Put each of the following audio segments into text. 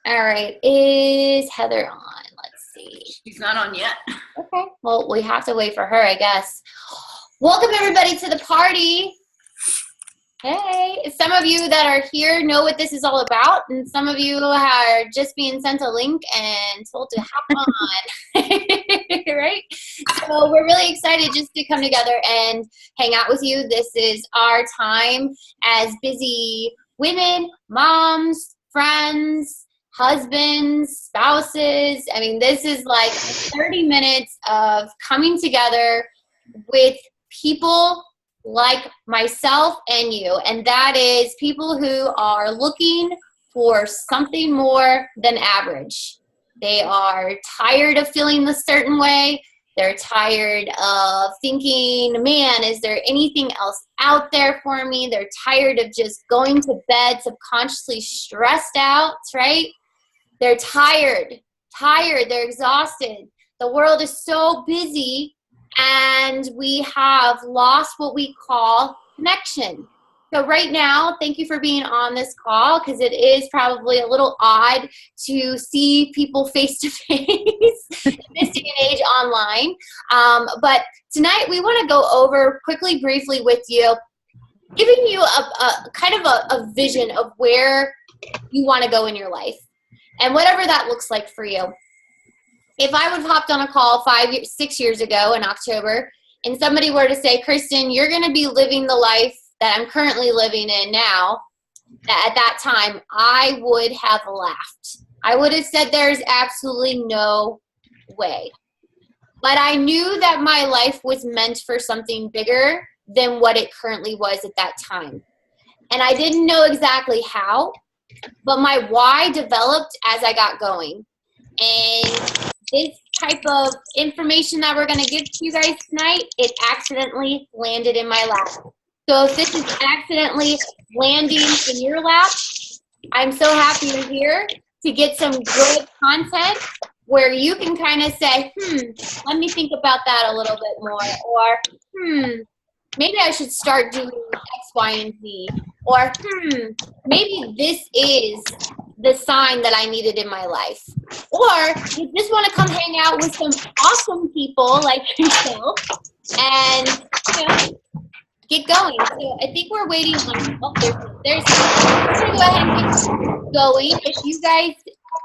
All right, is Heather on? Let's see. She's not on yet. Okay, well, we have to wait for her, I guess. Welcome, everybody, to the party. Hey, some of you that are here know what this is all about, and some of you are just being sent a link and told to hop on, right? So we're really excited just to come together and hang out with you. This is our time as busy women, moms, friends, husbands, spouses. I mean, this is like 30 minutes of coming together with people like myself and you, and that is people who are looking for something more than average. They are tired of feeling a certain way. They're tired of thinking, man, is there anything else out there for me? They're tired of just going to bed subconsciously stressed out, right? They're tired, they're exhausted. The world is so busy, and we have lost what we call connection. So right now, thank you for being on this call, because it is probably a little odd to see people face to face in this day and age online. But tonight we want to go over quickly, briefly with you, giving you a kind of a vision of where you want to go in your life and whatever that looks like for you. If I would have hopped on a call 6 years ago in October, and somebody were to say, Kristen, you're going to be living the life that I'm currently living in now, at that time, I would have laughed. I would have said there's absolutely no way. But I knew that my life was meant for something bigger than what it currently was at that time. And I didn't know exactly how, but my why developed as I got going. And this type of information that we're going to give to you guys tonight, it accidentally landed in my lap. So if this is accidentally landing in your lap, I'm so happy you're here to get some good content where you can kind of say, let me think about that a little bit more, or maybe I should start doing X, Y, and Z, or maybe this is the sign that I needed in my life. Or you just want to come hang out with some awesome people like yourself and, get going. So I think we're waiting on, there's we're going to go ahead and get going. If you guys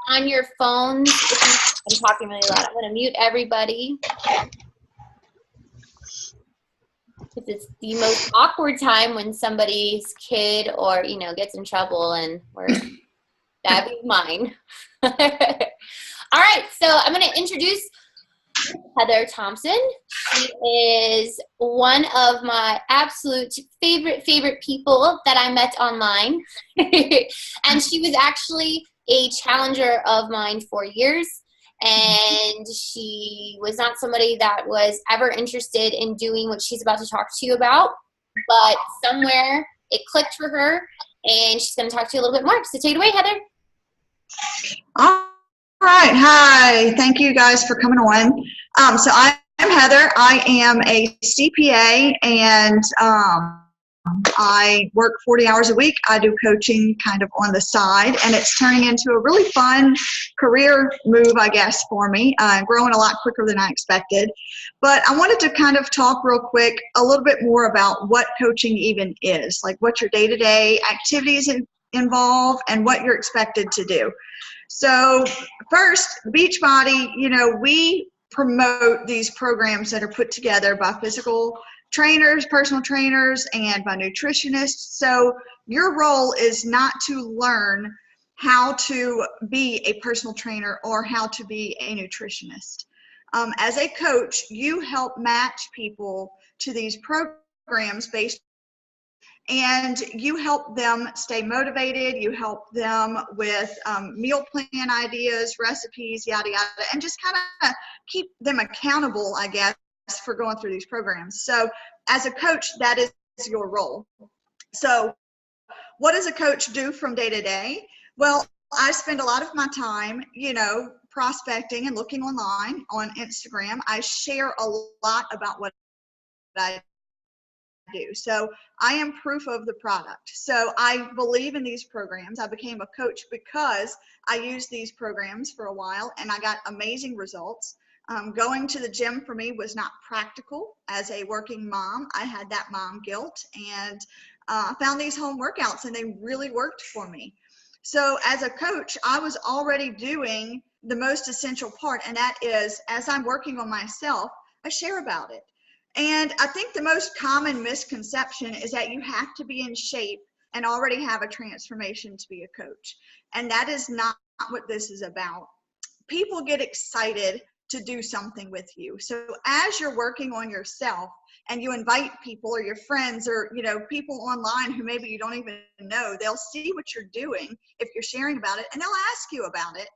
on your phones, I'm talking really loud, I'm going to mute everybody. Because it's the most awkward time when somebody's kid or, gets in trouble, and that'd be mine. All right, so I'm going to introduce Heather Thompson. She is one of my absolute favorite people that I met online. And she was actually a challenger of mine for years. And she was not somebody that was ever interested in doing what she's about to talk to you about. But somewhere it clicked for her, and she's going to talk to you a little bit more. So take it away, Heather. All right. Hi. Thank you guys for coming on. So I am Heather. I am a CPA, and I work 40 hours a week. I do coaching kind of on the side, and it's turning into a really fun career move, I guess, for me. Growing a lot quicker than I expected. But I wanted to kind of talk real quick a little bit more about what coaching even is, like what your day-to-day activities involve and what you're expected to do. So first, Beachbody, we promote these programs that are put together by physical trainers, personal trainers, and by nutritionists. So your role is not to learn how to be a personal trainer or how to be a nutritionist. As a coach, you help match people to these programs and you help them stay motivated. You help them with meal plan ideas, recipes, yada, yada, and just kind of keep them accountable, I guess, for going through these programs. So as a coach, that is your role. So what does a coach do from day to day? Well, I spend a lot of my time, prospecting and looking online, on Instagram. I share a lot about what I do. So I am proof of the product. So I believe in these programs. I became a coach because I used these programs for a while and I got amazing results. Going to the gym for me was not practical. As a working mom, I had that mom guilt, and I found these home workouts and they really worked for me. So as a coach, I was already doing the most essential part, and that is, as I'm working on myself, I share about it. And I think the most common misconception is that you have to be in shape and already have a transformation to be a coach. And that is not what this is about. People get excited to do something with you. So as you're working on yourself and you invite people or your friends or, you know, people online who maybe you don't even know, they'll see what you're doing if you're sharing about it, and they'll ask you about it.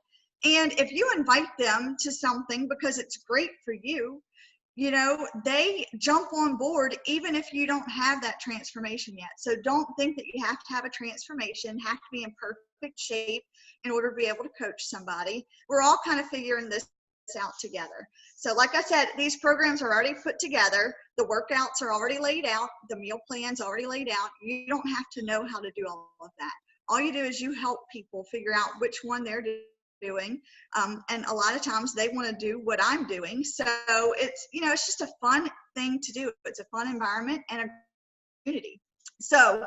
And if you invite them to something because it's great for you, you know, they jump on board even if you don't have that transformation yet. So don't think that you have to have a transformation, have to be in perfect shape in order to be able to coach somebody. We're all kind of figuring this out together. So like I said, these programs are already put together. The workouts are already laid out. The meal plan's already laid out. You don't have to know how to do all of that. All you do is you help people figure out which one they're doing. And a lot of times they want to do what I'm doing. So it's, you know, it's just a fun thing to do. It's a fun environment and a community. So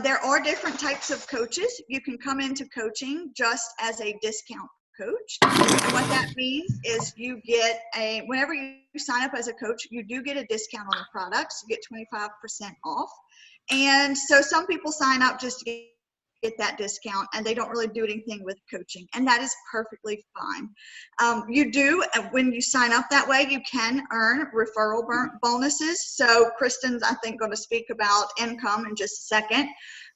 there are different types of coaches. You can come into coaching just as a discount coach. And what that means is you get whenever you sign up as a coach, you do get a discount on the products. You get 25% off. And so some people sign up just to get that discount and they don't really do anything with coaching, and that is perfectly fine. You do, when you sign up that way, you can earn referral bonuses. So Kristen's, I think, going to speak about income in just a second.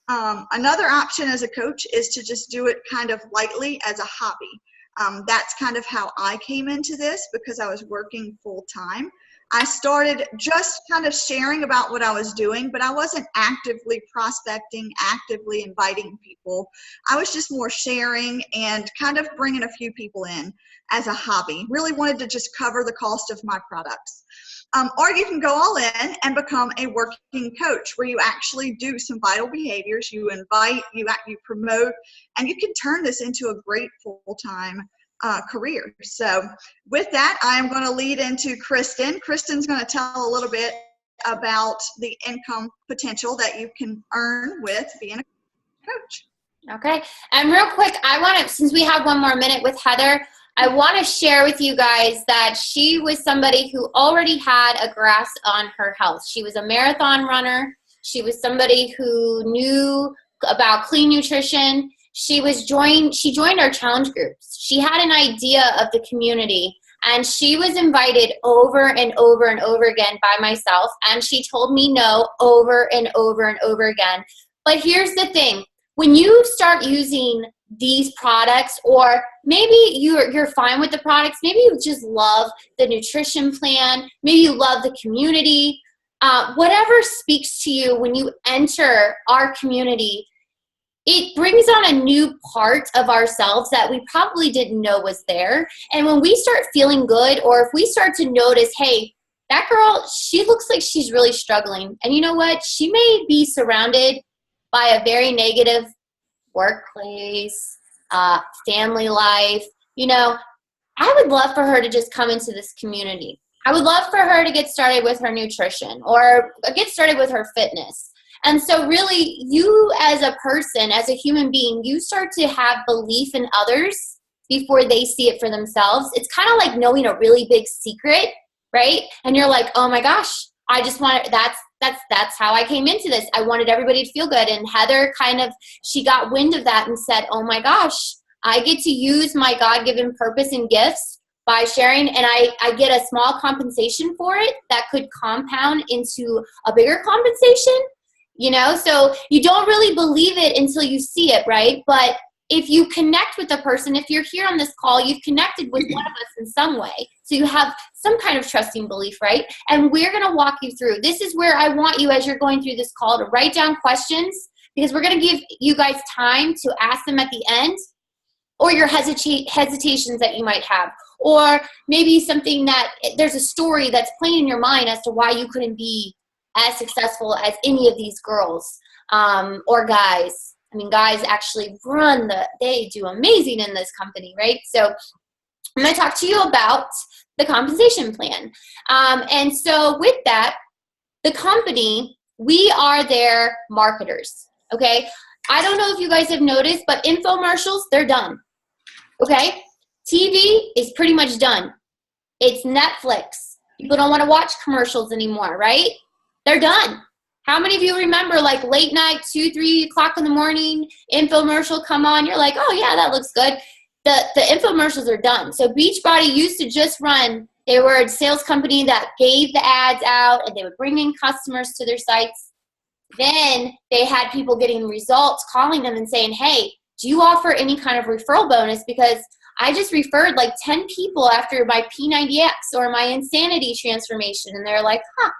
Another option as a coach is to just do it kind of lightly as a hobby. That's kind of how I came into this, because I was working full time. I started just kind of sharing about what I was doing, but I wasn't actively prospecting, actively inviting people. I was just more sharing and kind of bringing a few people in as a hobby. Really wanted to just cover the cost of my products. Or you can go all in and become a working coach, where you actually do some vital behaviors. You invite, you promote, and you can turn this into a great full-time career. So with that, I'm going to lead into Kristen. Kristen's going to tell a little bit about the income potential that you can earn with being a coach. Okay. And real quick, I want to, since we have one more minute with Heather, I want to share with you guys that she was somebody who already had a grasp on her health. She was a marathon runner. She was somebody who knew about clean nutrition. She joined our challenge groups. She had an idea of the community, and she was invited over and over and over again by myself, and she told me no over and over and over again. But here's the thing. When you start using these products, or maybe you're fine with the products, maybe you just love the nutrition plan, maybe you love the community, whatever speaks to you when you enter our community, it brings on a new part of ourselves that we probably didn't know was there. And when we start feeling good, or if we start to notice, hey, that girl, she looks like she's really struggling. And you know what? She may be surrounded by a very negative workplace, family life. You know, I would love for her to just come into this community. I would love for her to get started with her nutrition, or get started with her fitness. And so really, you as a person, as a human being, you start to have belief in others before they see it for themselves. It's kind of like knowing a really big secret, right? And you're like, oh my gosh, I just want that's how I came into this. I wanted everybody to feel good. And Heather she got wind of that and said, oh my gosh, I get to use my God-given purpose and gifts by sharing, and I get a small compensation for it that could compound into a bigger compensation. You know, so you don't really believe it until you see it, right? But if you connect with a person, if you're here on this call, you've connected with one of us in some way. So you have some kind of trusting belief, right? And we're going to walk you through. This is where I want you, as you're going through this call, to write down questions, because we're going to give you guys time to ask them at the end, or your hesitations that you might have, or maybe something that there's a story that's playing in your mind as to why you couldn't be as successful as any of these girls or guys. I mean, guys actually they do amazing in this company, right? So I'm going to talk to you about the compensation plan. And so with that, the company, we are their marketers, okay? I don't know if you guys have noticed, but infomercials, they're done, okay? TV is pretty much done. It's Netflix. People don't want to watch commercials anymore, right? They're done. How many of you remember like late night, 2, 3 o'clock in the morning, infomercial come on, you're like, oh yeah, that looks good. The infomercials are done. So Beachbody used to just run, they were a sales company that gave the ads out and they would bring in customers to their sites. Then they had people getting results, calling them and saying, hey, do you offer any kind of referral bonus? Because I just referred like 10 people after my P90X or my Insanity transformation. And they're like, huh.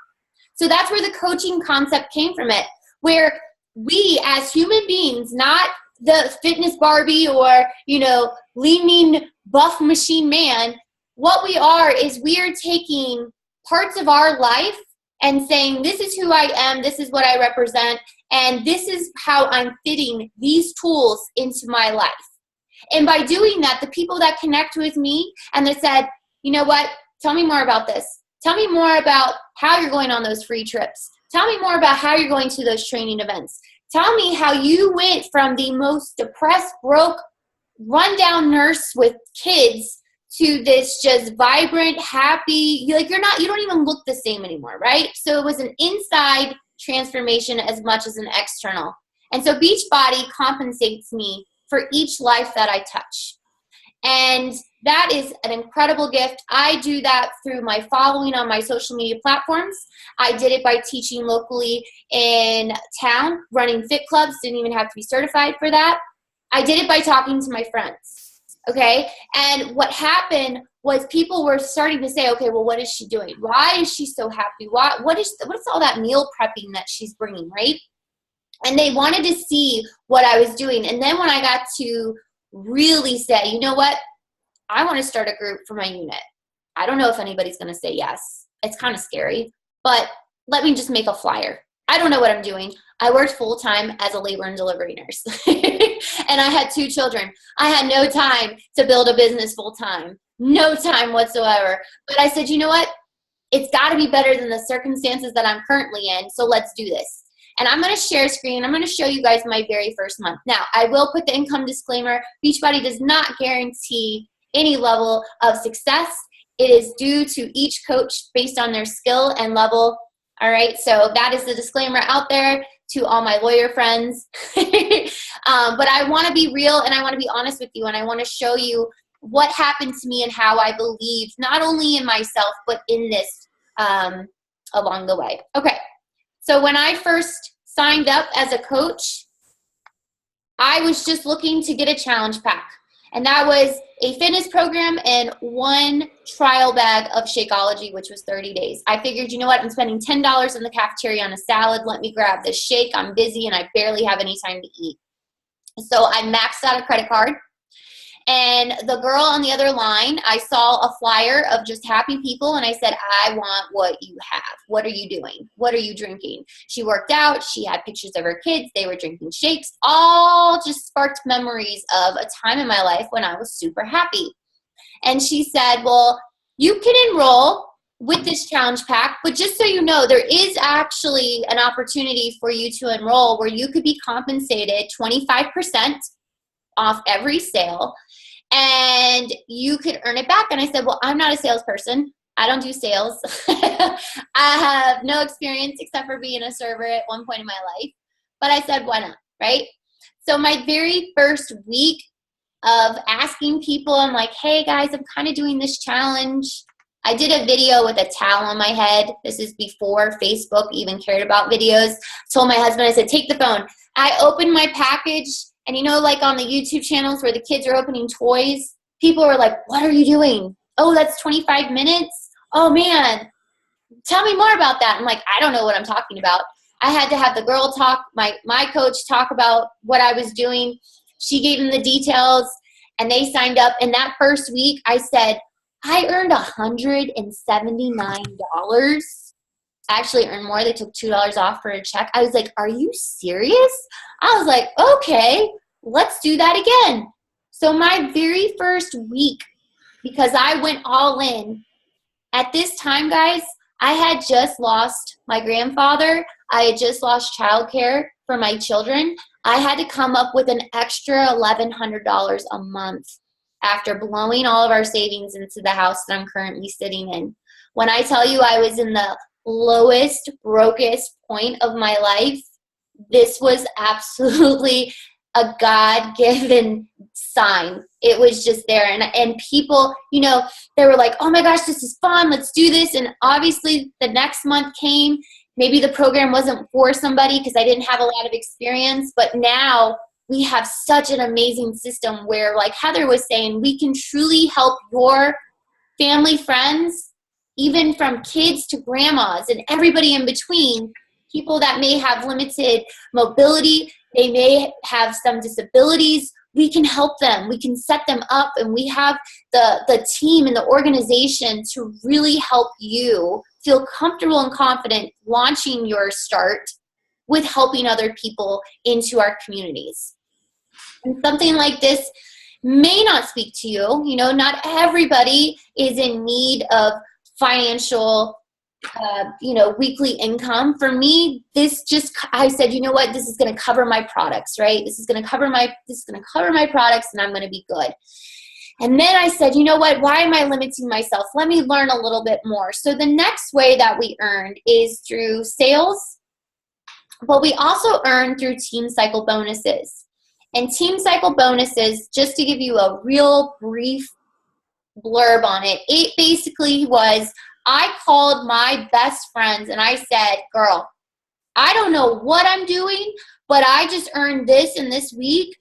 So that's where the coaching concept came from it, where we as human beings, not the fitness Barbie or, you know, leaning buff machine man, what we are is we are taking parts of our life and saying, this is who I am, this is what I represent, and this is how I'm fitting these tools into my life. And by doing that, the people that connect with me and they said, you know what, tell me more about this. Tell me more about how you're going on those free trips. Tell me more about how you're going to those training events. Tell me how you went from the most depressed, broke, rundown nurse with kids to this just vibrant, happy, like you don't even look the same anymore, right? So it was an inside transformation as much as an external. And so Beachbody compensates me for each life that I touch. And that is an incredible gift. I do that through my following on my social media platforms. I did it by teaching locally in town, running fit clubs, didn't even have to be certified for that. I did it by talking to my friends, okay? And what happened was people were starting to say, okay, well, what is she doing? Why is she so happy? What is all that meal prepping that she's bringing, right? And they wanted to see what I was doing. And then when I got to really say, you know what? I want to start a group for my unit. I don't know if anybody's going to say yes. It's kind of scary, but let me just make a flyer. I don't know what I'm doing. I worked full-time as a labor and delivery nurse, and I had 2 children. I had no time to build a business full-time, no time whatsoever. But I said, you know what? It's got to be better than the circumstances that I'm currently in, so let's do this. And I'm going to share screen. I'm going to show you guys my very first month. Now, I will put the income disclaimer. Beachbody does not guarantee any level of success. It is due to each coach based on their skill and level. All right, so that is the disclaimer out there to all my lawyer friends. But I want to be real and I want to be honest with you, and I want to show you what happened to me and how I believed not only in myself but in this along the way. Okay, so when I first signed up as a coach, I was just looking to get a challenge pack. And that was a fitness program and 1 trial bag of Shakeology, which was 30 days. I figured, you know what, I'm spending $10 in the cafeteria on a salad. Let me grab this shake. I'm busy and I barely have any time to eat. So I maxed out a credit card. And the girl on the other line, I saw a flyer of just happy people, and I said, I want what you have. What are you doing? What are you drinking? She worked out. She had pictures of her kids. They were drinking shakes. All just sparked memories of a time in my life when I was super happy. And she said, well, you can enroll with this challenge pack, but just so you know, there is actually an opportunity for you to enroll where you could be compensated 25% off every sale, and you could earn it back. And I said, well, I'm not a salesperson. I don't do sales. I have no experience except for being a server at one point in my life. But I said, why not, right? So my very first week of asking people, I'm like, hey guys, I'm kind of doing this challenge. I did a video with a towel on my head. This is before Facebook even cared about videos. Told my husband, I said, take the phone. I opened my package. And you know, like on the YouTube channels where the kids are opening toys, people are like, what are you doing? Oh, that's 25 minutes? Oh, man. Tell me more about that. I'm like, I don't know what I'm talking about. I had to have the girl talk, my coach talk about what I was doing. She gave them the details, and they signed up. And that first week, I said, I earned $179 actually earn more. They took $2 off for a check. I was like, are you serious? I was like, okay, let's do that again. So my very first week, because I went all in, at this time, guys, I had just lost my grandfather. I had just lost childcare for my children. I had to come up with an extra $1,100 a month after blowing all of our savings into the house that I'm currently sitting in. When I tell you I was in the lowest, brokest point of my life, this was absolutely a God-given sign. It was just there. And people, you know, they were like, oh my gosh, this is fun. Let's do this. And obviously the next month came. Maybe the program wasn't for somebody because I didn't have a lot of experience. But now we have such an amazing system where, like Heather was saying, we can truly help your family, friends, even from kids to grandmas and everybody in between, people that may have limited mobility, they may have some disabilities. We can help them. We can set them up, and we have the team and the organization to really help you feel comfortable and confident launching your start with helping other people into our communities. And something like this may not speak to you. You know, not everybody is in need of financial weekly income. For me, I said, you know what, this is going to cover my products, right? This is going to cover my products, and I'm going to be good. And then I said, you know what, why am I limiting myself? Let me learn a little bit more. So the next way that we earned is through sales, but we also earned through team cycle bonuses. And team cycle bonuses, just to give you a real brief blurb on it, it basically was, I called my best friends and I said, girl, I don't know what I'm doing, but I just earned this in this week.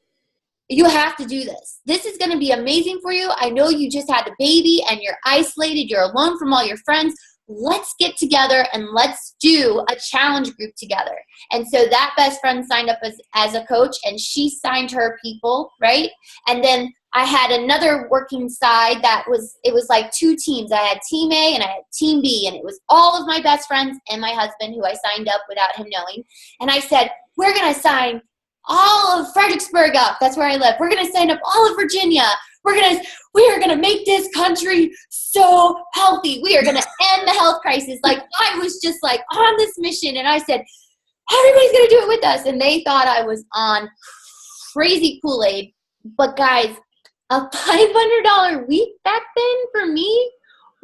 You have to do this. This is going to be amazing for you. I know you just had a baby and you're isolated. You're alone from all your friends. Let's get together and let's do a challenge group together. And so that best friend signed up as a coach, and she signed her people, right? And then I had another working side it was like two teams. I had team A and I had team B, and it was all of my best friends and my husband who I signed up without him knowing. And I said, we're going to sign all of Fredericksburg up. That's where I live. We're going to sign up all of Virginia. We are going to make this country so healthy. We are going to end the health crisis. Like, I was just like on this mission, and I said, everybody's going to do it with us. And they thought I was on crazy Kool-Aid. But guys, a $500 week back then for me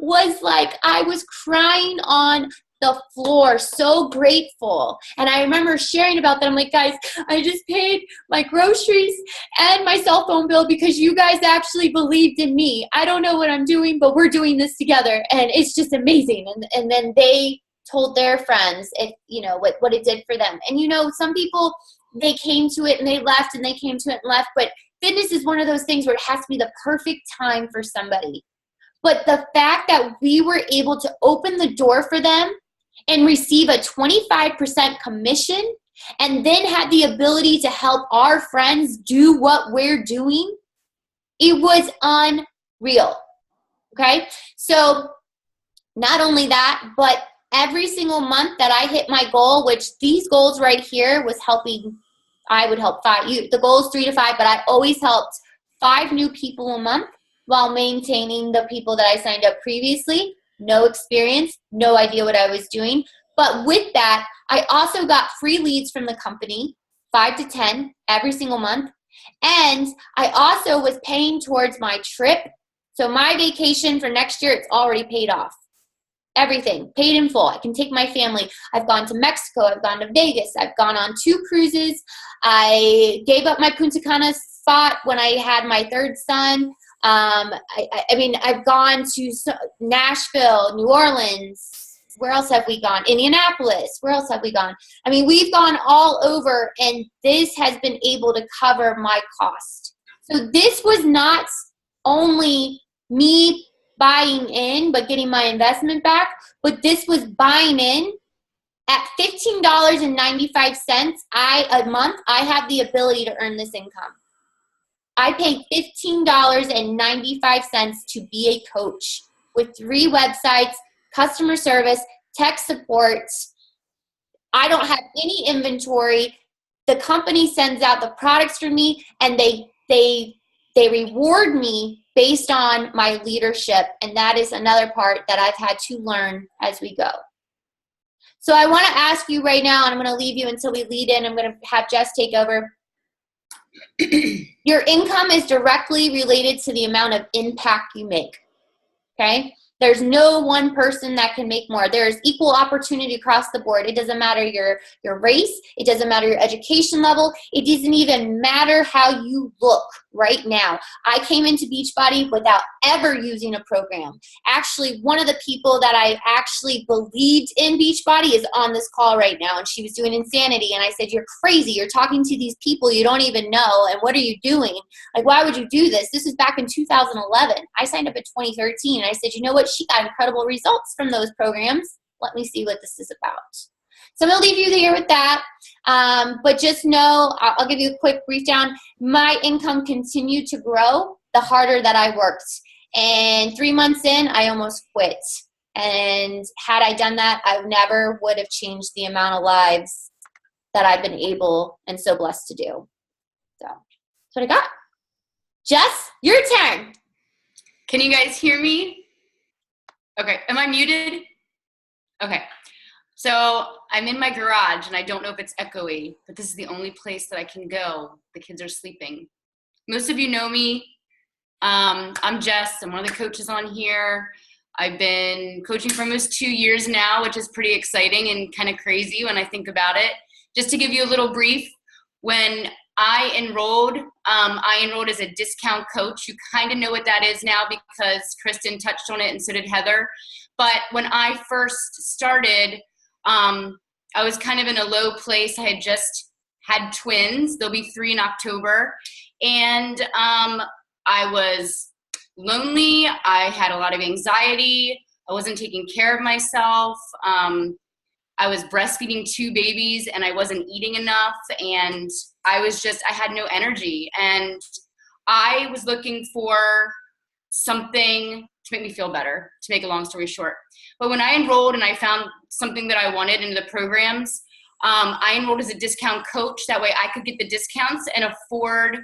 was like, I was crying on the floor, so grateful. And I remember sharing about that. I'm like, guys, I just paid my groceries and my cell phone bill because you guys actually believed in me. I don't know what I'm doing, but we're doing this together, and it's just amazing. And then they told their friends what it did for them. And some people, they came to it and they left, and they came to it and left. But fitness is one of those things where it has to be the perfect time for somebody. But the fact that we were able to open the door for them and receive a 25% commission, and then had the ability to help our friends do what we're doing, it was unreal. Okay? So not only that, but every single month that I hit my goal, which these goals right here was helping, I would help 5. The goal is 3 to 5, but I always helped 5 new people a month while maintaining the people that I signed up previously. No experience, no idea what I was doing. But with that, I also got free leads from the company, 5 to 10 every single month. And I also was paying towards my trip. So my vacation for next year, it's already paid off. Everything paid in full. I can take my family. I've gone to Mexico. I've gone to Vegas. I've gone on 2 cruises. I gave up my Punta Cana spot when I had my third son. I've gone to Nashville, New Orleans. Where else have we gone? Indianapolis. Where else have we gone? I mean, we've gone all over, and this has been able to cover my cost. So this was not only me buying in, but getting my investment back, but this was buying in at $15.95 a month. I have the ability to earn this income. I paid $15.95 to be a coach with 3 websites, customer service, tech support. I don't have any inventory. The company sends out the products for me, and they reward me based on my leadership. And that is another part that I've had to learn as we go. So I want to ask you right now, and I'm going to leave you until we lead in. I'm going to have Jess take over. Your income is directly related to the amount of impact you make, okay? There's no one person that can make more. There's equal opportunity across the board. It doesn't matter your race. It doesn't matter your education level. It doesn't even matter how you look right now. I came into Beachbody without ever using a program. Actually, one of the people that I actually believed in Beachbody is on this call right now, and she was doing Insanity, and I said, you're crazy. You're talking to these people you don't even know, and what are you doing? Like, why would you do this? This is back in 2011. I signed up in 2013, and I said, you know what? She got incredible results from those programs. Let me see what this is about. So I'm going to leave you here with that. But just know, I'll give you a quick brief down. My income continued to grow the harder that I worked. And 3 months in, I almost quit. And had I done that, I never would have changed the amount of lives that I've been able and so blessed to do. So that's what I got. Jess, your turn. Can you guys hear me? Okay, am I muted? Okay, so I'm in my garage and I don't know if it's echoey, but this is the only place that I can go. The kids are sleeping. Most of you know me. I'm Jess. I'm one of the coaches on here. I've been coaching for almost 2 years now, which is pretty exciting and kind of crazy when I think about it. Just to give you a little brief, when I enrolled as a discount coach. You kind of know what that is now because Kristen touched on it and so did Heather. But when I first started, I was kind of in a low place. I had just had twins. There'll be 3 in October. And I was lonely. I had a lot of anxiety. I wasn't taking care of myself. I was breastfeeding 2 babies and I wasn't eating enough, and I had no energy, and I was looking for something to make me feel better, to make a long story short. But when I enrolled and I found something that I wanted in the programs, I enrolled as a discount coach. That way I could get the discounts and afford,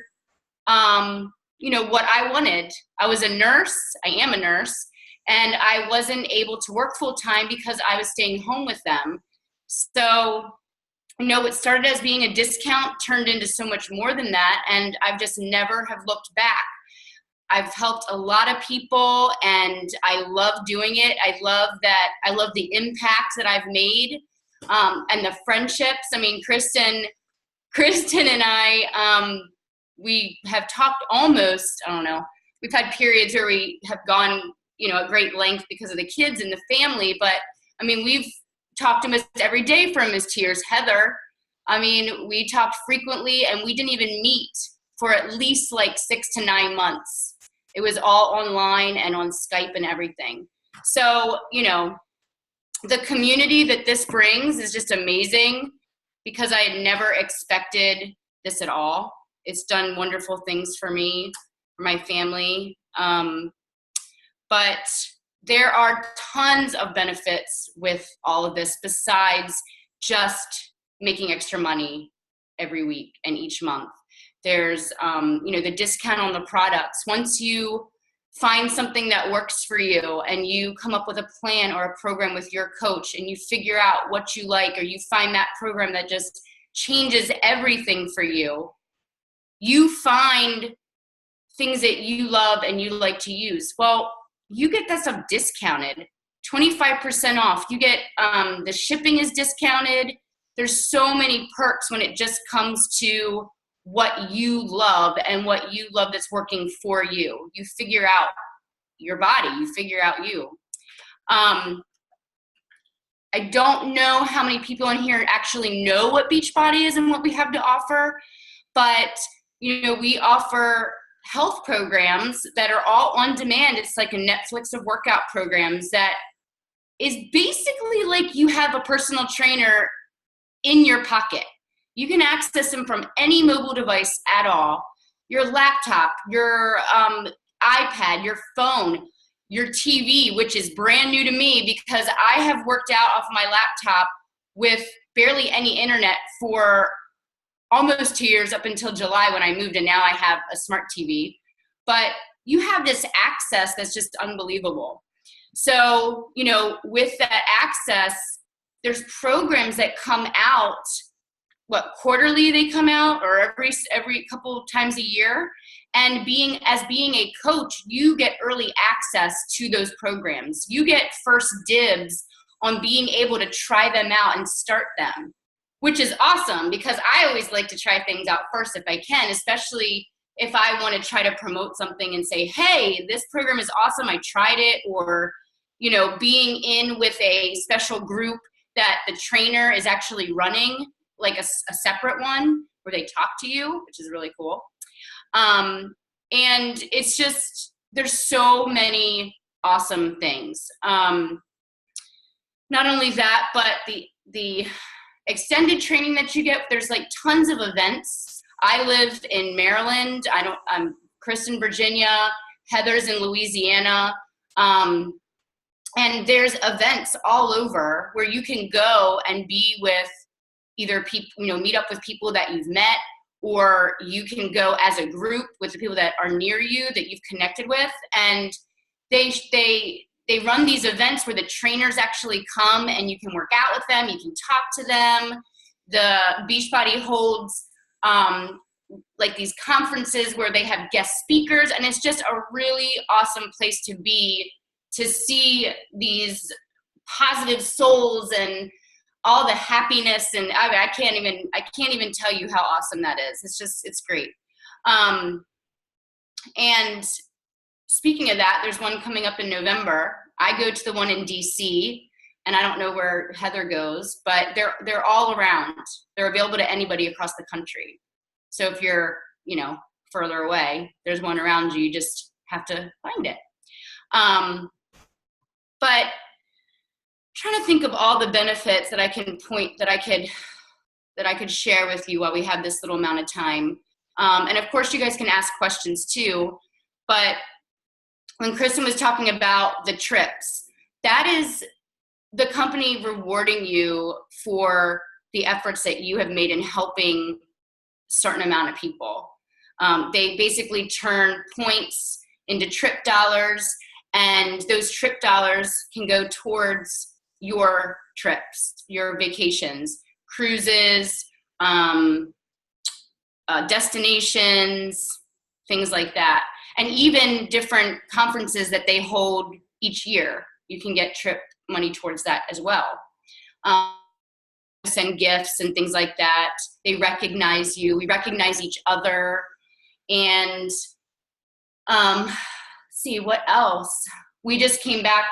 what I wanted. I was a nurse. I am a nurse. And I wasn't able to work full time because I was staying home with them. So, what started as being a discount turned into so much more than that. And I've just never have looked back. I've helped a lot of people and I love doing it. I love the impact that I've made, and the friendships. I mean, Kristen and I, we have talked almost, we've had periods where we have gone at great length because of the kids and the family. But I mean, we've talked almost every day for Miss Tears. Heather, we talked frequently and we didn't even meet for at least like 6 to 9 months. It was all online and on Skype and everything. So, the community that this brings is just amazing because I had never expected this at all. It's done wonderful things for me, for my family. But there are tons of benefits with all of this besides just making extra money every week and each month. There's, the discount on the products. Once you find something that works for you and you come up with a plan or a program with your coach and you figure out what you like, or you find that program that just changes everything for you, you find things that you love and you like to use. Well, you get that stuff discounted, 25% off. You get, the shipping is discounted. There's so many perks when it just comes to what you love and what you love that's working for you. You figure out your body, you figure out you. I don't know how many people in here actually know what Beachbody is and what we have to offer, but we offer health programs that are all on demand. It's like a Netflix of workout programs that is basically like you have a personal trainer in your pocket. You can access them from any mobile device at all. Your laptop, your iPad, your phone. your TV, which is brand new to me because I have worked out off my laptop with barely any internet for almost 2 years up until July when I moved, and now I have a smart TV. But you have this access that's just unbelievable. So, you know, with that access, there's programs that come out, quarterly they come out, or every couple times a year. And being a coach, you get early access to those programs. You get first dibs on being able to try them out and start them, which is awesome because I always like to try things out first if I can, especially if I want to try to promote something and say, hey, this program is awesome, I tried it, or, you know, being in with a special group that the trainer is actually running, like a separate one where they talk to you, which is really cool. And it's just, there's so many awesome things. Not only that, but the extended training that you get, there's like tons of events. I live in Maryland. I'm Chris in Virginia, Heather's in Louisiana. And there's events all over where you can go and be with either people, you know, meet up with people that you've met, or you can go as a group with the people that are near you that you've connected with. And they run these events where the trainers actually come and you can work out with them, you can talk to them. The Beachbody holds like these conferences where they have guest speakers, and it's just a really awesome place to be, to see these positive souls and all the happiness. And I can't even tell you how awesome that is. It's great. And speaking of that, there's one coming up in November. I go to the one in DC, and I don't know where Heather goes, but they're all around. They're available to anybody across the country. So if you're, you know, further away, there's one around you. You just have to find it. But trying to think of all the benefits that I can that I could share with you while we have this little amount of time. And of course, you guys can ask questions too. But when Kristen was talking about the trips, that is the company rewarding you for the efforts that you have made in helping a certain amount of people. They basically turn points into trip dollars, and those trip dollars can go towards your trips, your vacations, cruises, destinations, things like that. And even different conferences that they hold each year, you can get trip money towards that as well. Send gifts and things like that. They recognize you. We recognize each other. And see, what else? We just came back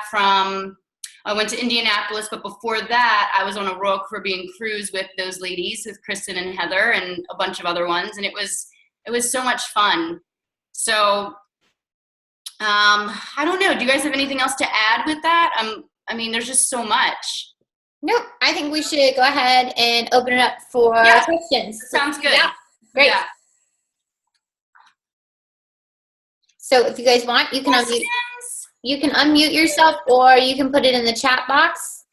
I went to Indianapolis, but before that, I was on a Royal Caribbean cruise with those ladies, with Kristen and Heather and a bunch of other ones, and it was so much fun. So, I don't know. Do you guys have anything else to add with that? I mean, there's just so much. Nope. I think we should go ahead and open it up for questions. Sounds good. Yeah. Great. Yeah. So if you guys want, you can unmute. You can unmute yourself, or you can put it in the chat box.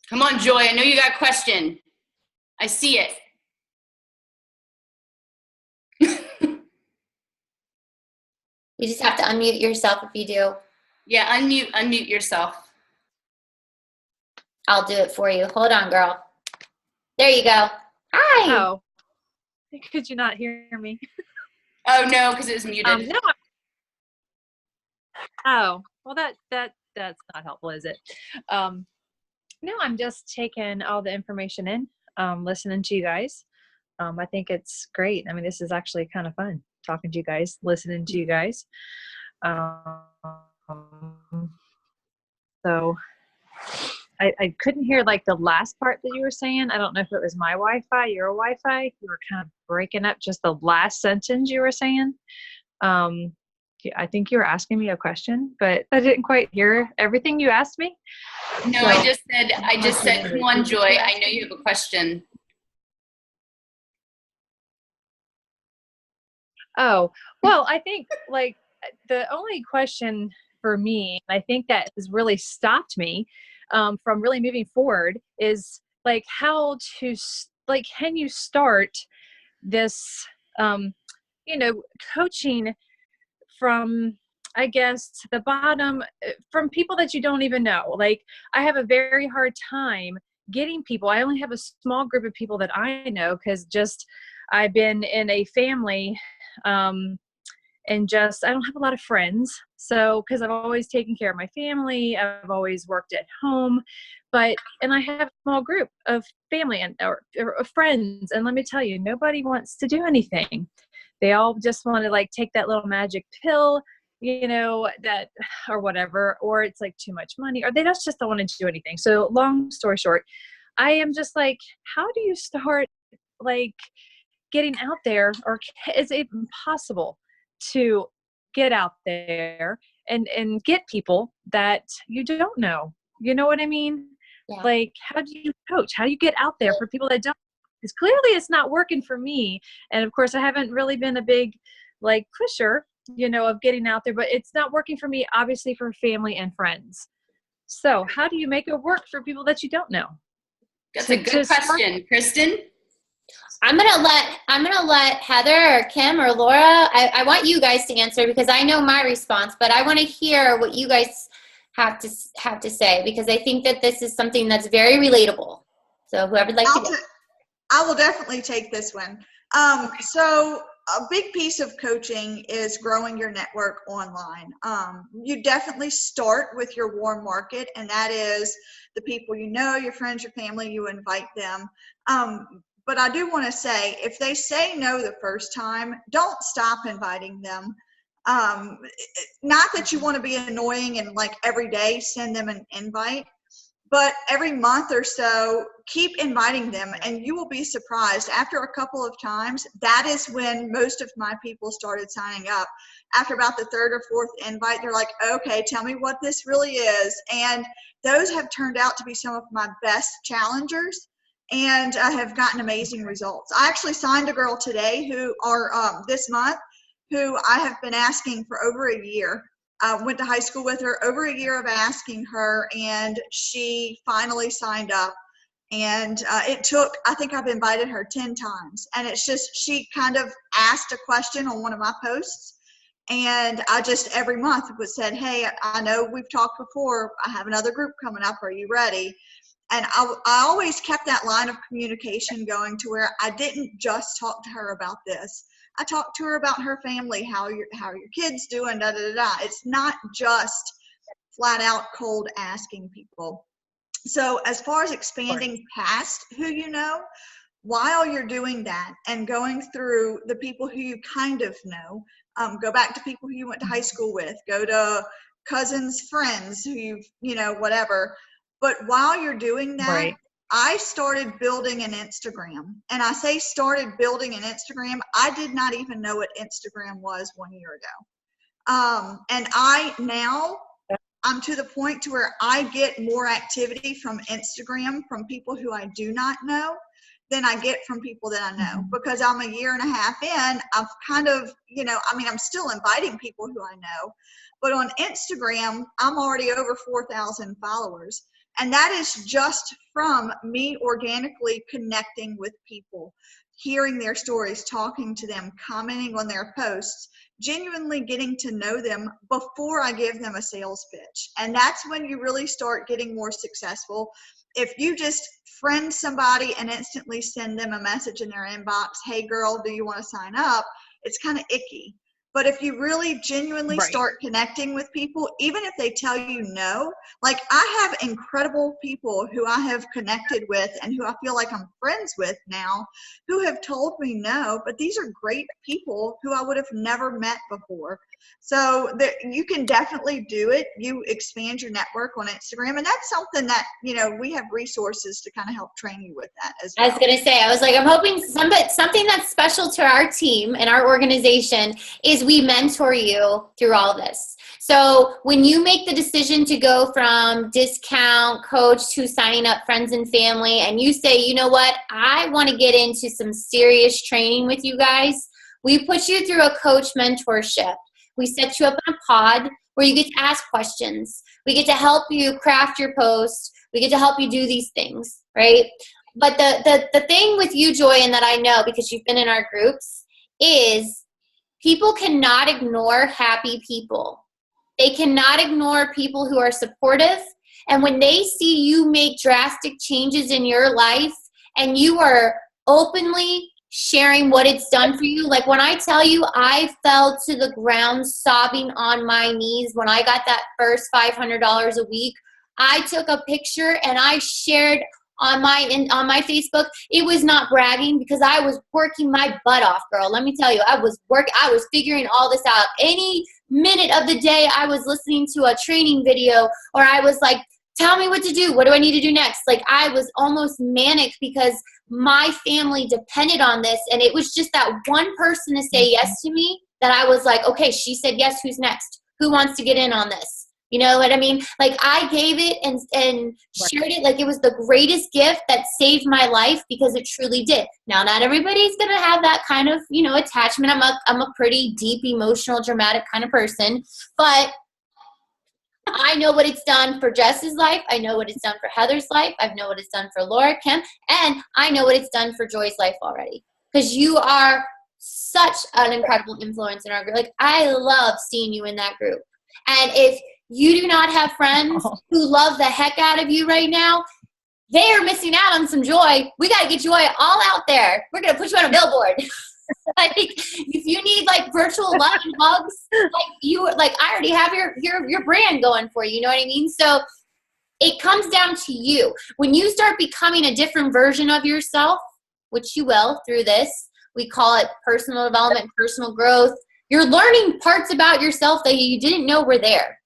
Come on, Joy. I know you got a question. I see it. You just have to unmute yourself if you do. Yeah, unmute yourself. I'll do it for you. Hold on, girl. There you go. Hi. Oh, could you not hear me? Oh no, because it was muted. No. Oh, well, that's not helpful, is it? No, I'm just taking all the information in, listening to you guys. I think it's great. I mean, this is actually kind of fun, talking to you guys, listening to you guys. So I couldn't hear like the last part that you were saying. I don't know if it was my Wi-Fi, your Wi-Fi. You were kind of breaking up just the last sentence you were saying. I think you were asking me a question, but I didn't quite hear everything you asked me. No, so, I just said, come on, Joy. I know you have a question. Oh, well, I think like the only question for me, I think that has really stopped me from really moving forward is like how to, like, can you start this, um, coaching from, I guess, the bottom, from people that you don't even know. Like, I have a very hard time getting people. I only have a small group of people that I know because just I've been in a family, and just I don't have a lot of friends. So, because I've always taken care of my family, I've always worked at home, and I have a small group of family or of friends. And let me tell you, nobody wants to do anything. They all just want to like take that little magic pill, that or whatever, or it's like too much money, or they just don't want to do anything. So long story short, I am just like, how do you start like getting out there, or is it possible to get out there and get people that you don't know? You know what I mean? Yeah. Like, how do you coach? How do you get out there for people that don't? Because clearly it's not working for me. And of course, I haven't really been a big like pusher, of getting out there, but it's not working for me, obviously, for family and friends. So how do you make it work for people that you don't know? That's a good question, Kristen. I'm gonna let Heather or Kim or Laura. I want you guys to answer because I know my response, but I want to hear what you guys have to say because I think that this is something that's very relatable. So whoever'd like to go. I will definitely take this one. So a big piece of coaching is growing your network online. You definitely start with your warm market, and that is the people you know, your friends, your family, you invite them. But I do want to say, if they say no the first time, don't stop inviting them. Not that you want to be annoying and like every day send them an invite, but every month or so, keep inviting them, and you will be surprised. After a couple of times, that is when most of my people started signing up. After about the third or fourth invite, they're like, okay, tell me what this really is. And those have turned out to be some of my best challengers, and I have gotten amazing results. I actually signed a girl today this month, who I have been asking for over a year. I went to high school with her, over a year of asking her, and she finally signed up. And it took, I think I've invited her 10 times. And it's just, she kind of asked a question on one of my posts. And I just every month would said, hey, I know we've talked before. I have another group coming up. Are you ready? And I always kept that line of communication going to where I didn't just talk to her about this. I talked to her about her family, how are your kids doing, da, da, da, da. It's not just flat out cold asking people. So as far as expanding past who you know, while you're doing that and going through the people who you kind of know, go back to people who you went to high school with, go to cousins, friends who whatever. But while you're doing that, Right. I started building an Instagram. And I say started building an Instagram, I did not even know what Instagram was 1 year ago. And I'm to the point to where I get more activity from Instagram from people who I do not know than I get from people that I know, because I'm a year and a half in. I've kind of, I'm still inviting people who I know, but on Instagram, I'm already over 4,000 followers. And that is just from me organically connecting with people, hearing their stories, talking to them, commenting on their posts, genuinely getting to know them before I give them a sales pitch. And that's when you really start getting more successful. If you just friend somebody and instantly send them a message in their inbox, hey girl, do you want to sign up? It's kind of icky. But if you really genuinely start connecting with people, even if they tell you no, like I have incredible people who I have connected with and who I feel like I'm friends with now, who have told me no, but these are great people who I would have never met before. So you can definitely do it. You expand your network on Instagram, and that's something that, we have resources to kind of help train you with that as well. I was going to say, I'm hoping something that's special to our team and our organization is we mentor you through all this. So when you make the decision to go from discount coach to signing up friends and family, and you say, you know what, I want to get into some serious training with you guys, We put you through a coach mentorship. We set you up in a pod where you get to ask questions. We get to help you craft your post. We get to help you do these things, right? But the thing with you, Joy, and that I know because you've been in our groups, is people cannot ignore happy people. They cannot ignore people who are supportive. And when they see you make drastic changes in your life and you are openly sharing what it's done for you, like when I tell you I fell to the ground sobbing on my knees when I got that first $500 a week, I took a picture and I shared on my Facebook. It was not bragging because I was working my butt off, girl. Let me tell you, I was figuring all this out. Any minute of the day I was listening to a training video, or I was like, tell me what to do. What do I need to do next? Like I was almost manic because my family depended on this. And it was just that one person to say yes to me that I was like, okay, she said yes. Who's next? Who wants to get in on this? You know what I mean? Like I gave it and shared it like it was the greatest gift that saved my life, because it truly did. Now, not everybody's going to have that kind of, attachment. I'm a pretty deep, emotional, dramatic kind of person, but I know what it's done for Jess's life. I know what it's done for Heather's life. I know what it's done for Laura, Kim, and I know what it's done for Joy's life already, because you are such an incredible influence in our group. Like I love seeing you in that group. And if you do not have friends who love the heck out of you right now, they are missing out on some joy. We got to get Joy all out there. We're going to put you on a billboard. Like, if you need like virtual love and hugs, I already have your brand going for you. You know what I mean? So it comes down to you. When you start becoming a different version of yourself, which you will through this, we call it personal development, personal growth. You're learning parts about yourself that you didn't know were there.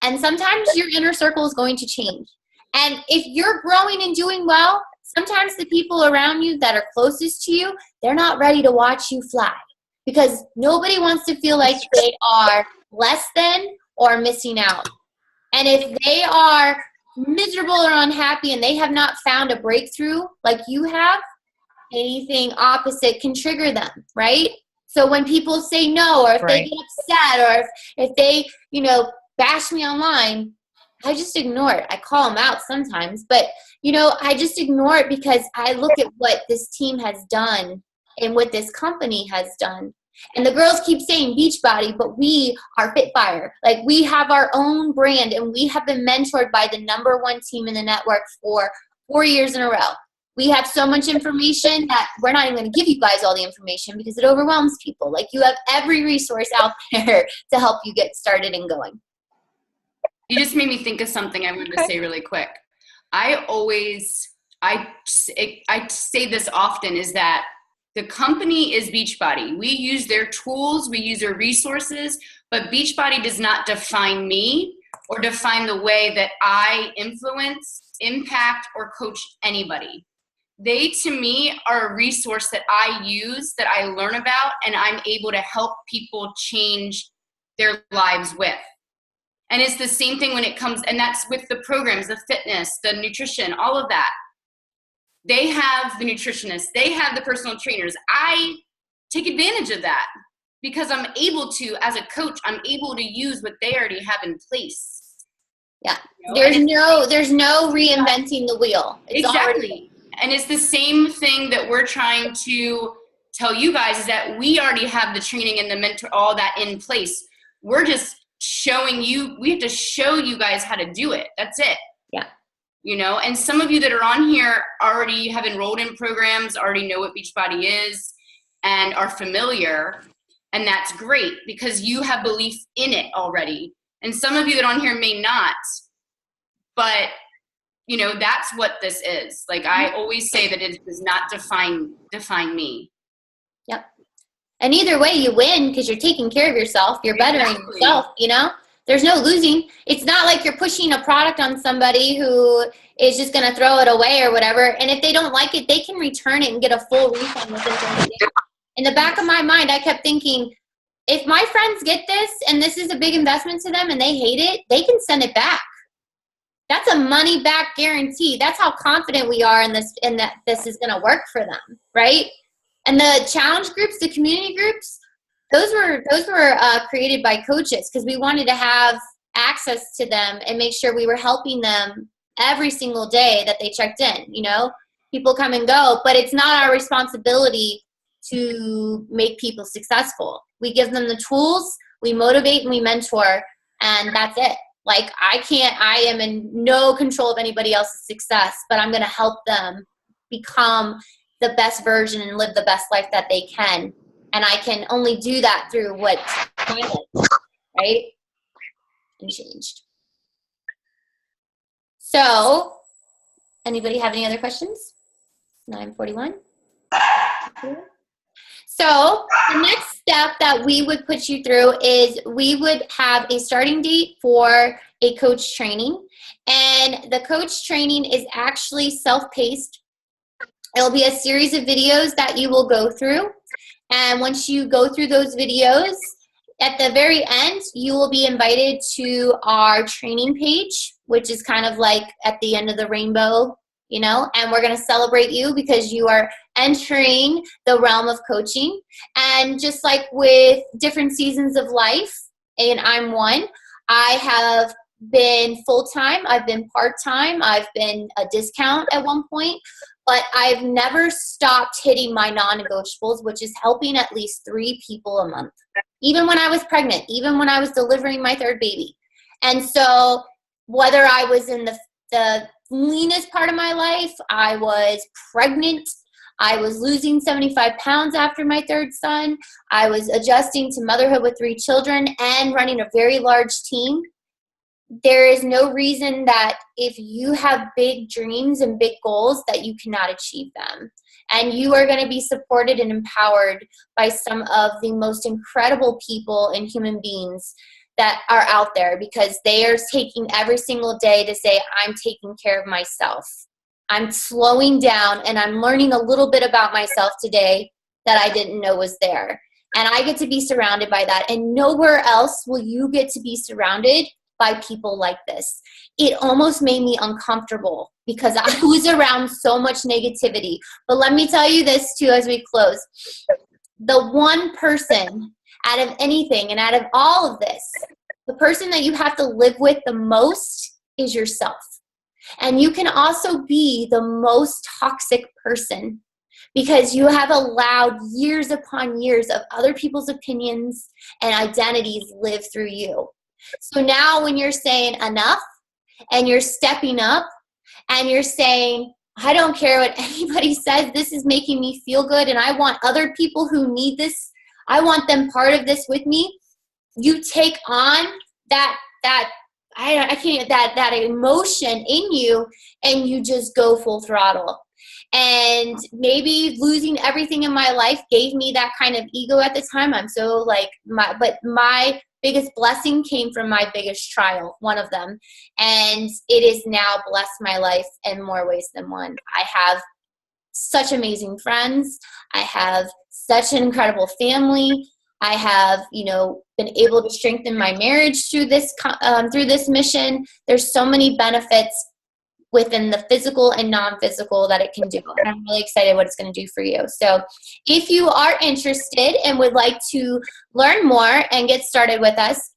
And sometimes your inner circle is going to change. And if you're growing and doing well, sometimes the people around you that are closest to you, they're not ready to watch you fly, because nobody wants to feel like they are less than or missing out. And if they are miserable or unhappy and they have not found a breakthrough like you have, anything opposite can trigger them, right? So when people say no, or if they get upset, or if they, bash me online, I just ignore it. I call them out sometimes, but I just ignore it because I look at what this team has done and what this company has done. And the girls keep saying Beachbody, but we are Fitfire. Like we have our own brand, and we have been mentored by the #1 team in the network for 4 years in a row. We have so much information that we're not even going to give you guys all the information because it overwhelms people. Like you have every resource out there to help you get started and going. You just made me think of something I wanted to say really quick. I say this often, is that the company is Beachbody. We use their tools, we use their resources, but Beachbody does not define me or define the way that I influence, impact, or coach anybody. They, to me, are a resource that I use, that I learn about, and I'm able to help people change their lives with. And it's the same thing when it comes, and that's with the programs, the fitness, the nutrition, all of that. They have the nutritionists, they have the personal trainers. I take advantage of that because I'm able to, as a coach, I'm able to use what they already have in place. Yeah, there's no reinventing the wheel. It's exactly. And it's the same thing that we're trying to tell you guys, is that we already have the training and the mentor, all that in place. We're just showing you, we have to show you guys how to do it. That's it. Yeah. And some of you that are on here already have enrolled in programs, already know what Beachbody is and are familiar. And that's great because you have belief in it already. And some of you that are on here may not, but that's what this is. Like I always say that it does not define me. Yep. And either way you win because you're taking care of yourself. You're bettering yourself, There's no losing. It's not like you're pushing a product on somebody who is just going to throw it away or whatever. And if they don't like it, they can return it and get a full refund within 30 days. In the back of my mind, I kept thinking, if my friends get this and this is a big investment to them and they hate it, they can send it back. That's a money back guarantee. That's how confident we are in this, and that this is going to work for them, right? And the challenge groups, the community groups, those were created by coaches because we wanted to have access to them and make sure we were helping them every single day that they checked in. You know, people come and go, but it's not our responsibility to make people successful. We give them the tools, we motivate and we mentor, and that's it. Like I am in no control of anybody else's success, but I'm going to help them become the best version and live the best life that they can. And I can only do that through what my life, right? And changed. So, anybody have any other questions? 9:41. So, the next step that we would put you through is we would have a starting date for a coach training. And the coach training is actually self-paced. It'll be a series of videos that you will go through. And once you go through those videos, at the very end, you will be invited to our training page, which is kind of like at the end of the rainbow, you know, and we're going to celebrate you because you are entering the realm of coaching. And just like with different seasons of life, and I'm one, I have been full-time, I've been part-time, I've been a discount at one point, but I've never stopped hitting my non-negotiables, which is helping at least 3 people a month. Even when I was pregnant, even when I was delivering my 3rd baby. And so whether I was in the leanest part of my life, I was pregnant, I was losing 75 pounds after my 3rd son, I was adjusting to motherhood with 3 children and running a very large team, there is no reason that if you have big dreams and big goals that you cannot achieve them. And you are going to be supported and empowered by some of the most incredible people and human beings that are out there because they are taking every single day to say, I'm taking care of myself. I'm slowing down and I'm learning a little bit about myself today that I didn't know was there. And I get to be surrounded by that. And nowhere else will you get to be surrounded by people like this. It almost made me uncomfortable because I was around so much negativity. But let me tell you this too as we close. The one person out of anything and out of all of this, the person that you have to live with the most is yourself. And you can also be the most toxic person because you have allowed years upon years of other people's opinions and identities live through you. So now when you're saying enough and you're stepping up and you're saying, I don't care what anybody says, this is making me feel good and I want other people who need this, I want them part of this with me, you take on that emotion in you and you just go full throttle. And maybe losing everything in my life gave me that kind of ego at the time. I'm so like, but my biggest blessing came from my biggest trial, one of them. And it has now blessed my life in more ways than one. I have such amazing friends. I have such an incredible family. I have, been able to strengthen my marriage through this mission. There's so many benefits within the physical and non-physical that it can do. And I'm really excited what it's going to do for you. So if you are interested and would like to learn more and get started with us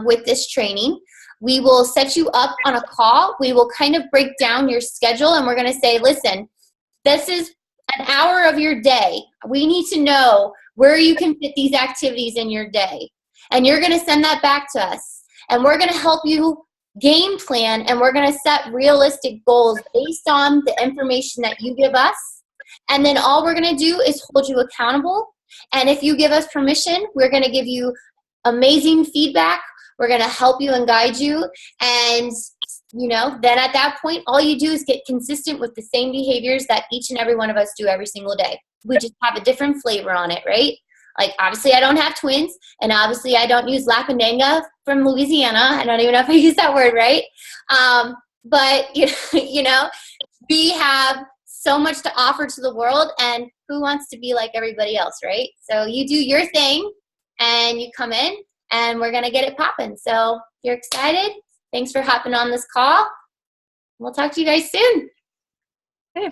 with this training, we will set you up on a call. We will kind of break down your schedule and we're going to say, listen, this is an hour of your day. We need to know where you can fit these activities in your day. And you're going to send that back to us. And we're going to help you game plan, and we're going to set realistic goals based on the information that you give us. And then all we're going to do is hold you accountable. And if you give us permission, we're going to give you amazing feedback. We're going to help you and guide you. And, then at that point, all you do is get consistent with the same behaviors that each and every one of us do every single day. We just have a different flavor on it, right? Like, obviously, I don't have twins, and obviously, I don't use lapandanga from Louisiana. I don't even know if I use that word right. But, we have so much to offer to the world, and who wants to be like everybody else, right? So you do your thing, and you come in, and we're going to get it popping. So if you're excited, thanks for hopping on this call. We'll talk to you guys soon. Hey.